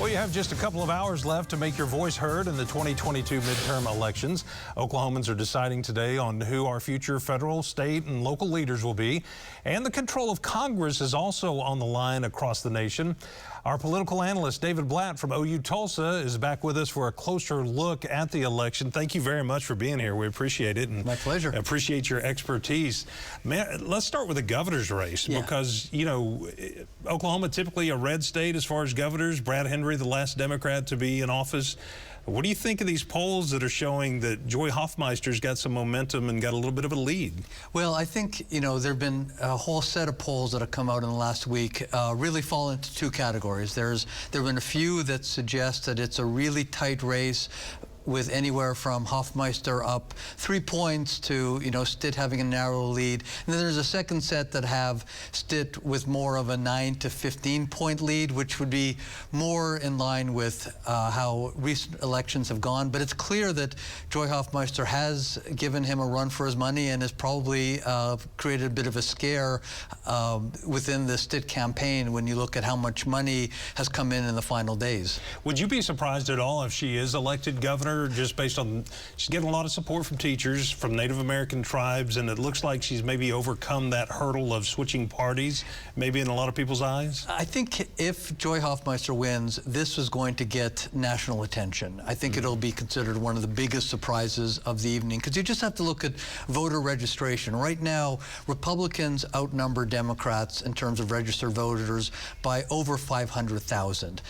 Well, you have just a couple of hours left to make your voice heard in the 2022 midterm elections. Oklahomans are deciding today on who our future federal, state, and local leaders will be. And the control of Congress is also on the line across the nation. Our political analyst, David Blatt from OU Tulsa, is back with us for a closer look at the election. Thank you very much for being here. We appreciate it. And my pleasure. Appreciate your expertise. Man, let's start with the governor's race because, you know, Oklahoma typically a red state as far as governors. Brad Henry, the last Democrat to be in office. What do you think of these polls that are showing that Joy Hoffmeister's got some momentum and got a little bit of a lead? Well, I think, you know, there have been a whole set of polls that have come out in the last week really fall into two categories. There have been a few that suggest that it's a really tight race with anywhere from Hoffmeister up 3 points to, you know, Stitt having a narrow lead. And then there's a second set that have Stitt with more of a 9 to 15 point lead, which would be more in line with how recent elections have gone. But it's clear that Joy Hoffmeister has given him a run for his money and has probably created a bit of a scare within the Stitt campaign when you look at how much money has come in the final days. Would you be surprised at all if she is elected governor? Just based on, she's getting a lot of support from teachers, from Native American tribes, and it looks like she's maybe overcome that hurdle of switching parties, maybe in a lot of people's eyes? I think if Joy Hoffmeister wins, this is going to get national attention. I think it'll be considered one of the biggest surprises of the evening, because you just have to look at voter registration. Right now, Republicans outnumber Democrats in terms of registered voters by over 500,000.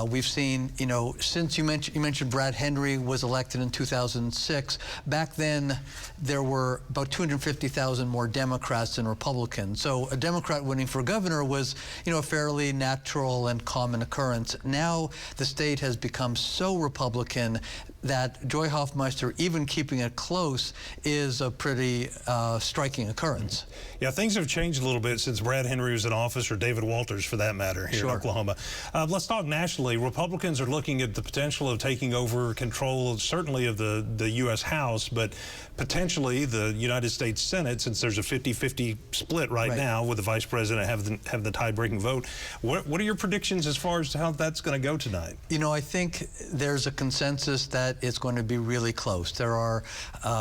We've seen, you know, since you mentioned Brad Henry was elected in 2006. Back then, there were about 250,000 more Democrats than Republicans. So a Democrat winning for governor was, you know, a fairly natural and common occurrence. Now the state has become so Republican that Joy Hoffmeister, even keeping it close, is a pretty striking occurrence. Yeah, things have changed a little bit since Brad Henry was in office, or David Walters for that matter, here in Oklahoma. Let's talk nationally. Republicans are looking at the potential of taking over control, certainly of the U.S. House, but potentially the United States Senate, since there's a 50-50 split right now with the vice president have the tie-breaking vote. What are your predictions as far as how that's going to go tonight? You know, I think there's a consensus that it's going to be really close. There are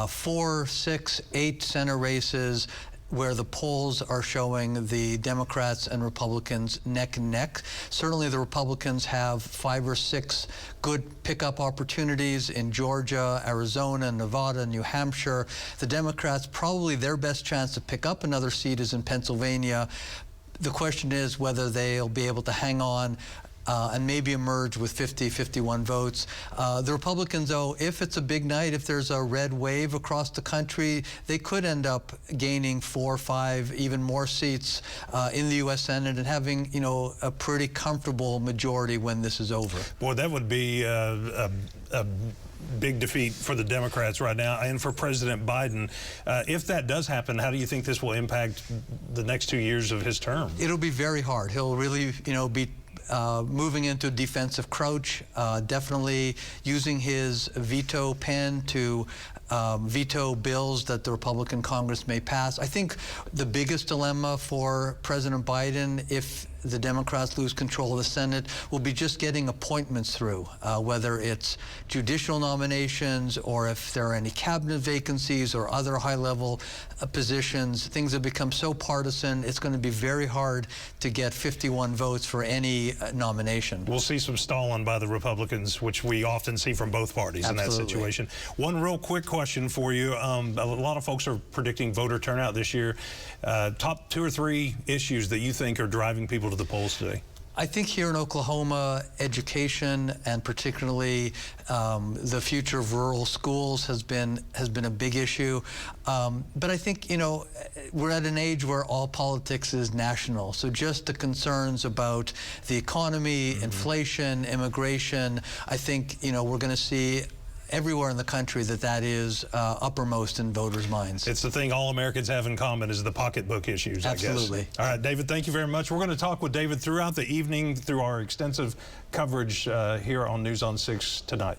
4, 6, 8 Senate races where the polls are showing the Democrats and Republicans neck and neck. Certainly the Republicans have 5 or 6 good pickup opportunities in Georgia, Arizona, Nevada, New Hampshire. The Democrats, probably their best chance to pick up another seat is in Pennsylvania. The question is whether they'll be able to hang on and maybe emerge with 50, 51 votes. The Republicans, though, if it's a big night, if there's a red wave across the country, they could end up gaining 4, 5, even more seats in the U.S. Senate and having, you know, a pretty comfortable majority when this is over. Boy, that would be a big defeat for the Democrats right now and for President Biden. If that does happen, how do you think this will impact the next 2 years of his term? It'll be very hard. He'll really, you know, be moving into defensive crouch, definitely using his veto pen to veto bills that the Republican Congress may pass. I think the biggest dilemma for President Biden, if the Democrats lose control of the Senate, will be just getting appointments through, whether it's judicial nominations or if there are any cabinet vacancies or other high-level positions. Things have become so partisan, it's going to be very hard to get 51 votes for any nomination. We'll see some stalling by the Republicans, which we often see from both parties in that situation. One real quick question for you. A lot of folks are predicting voter turnout this year. Top 2 or 3 issues that you think are driving people to the polls today? I think here in Oklahoma, education and particularly the future of rural schools has been a big issue. But I think, you know, we're at an age where all politics is national. So just the concerns about the economy, inflation, immigration, I think, you know, we're going to see everywhere in the country that is uppermost in voters' minds. It's the thing all Americans have in common is the pocketbook issues, Absolutely. I guess. All right, David, thank you very much. We're going to talk with David throughout the evening through our extensive coverage here on News on 6 tonight.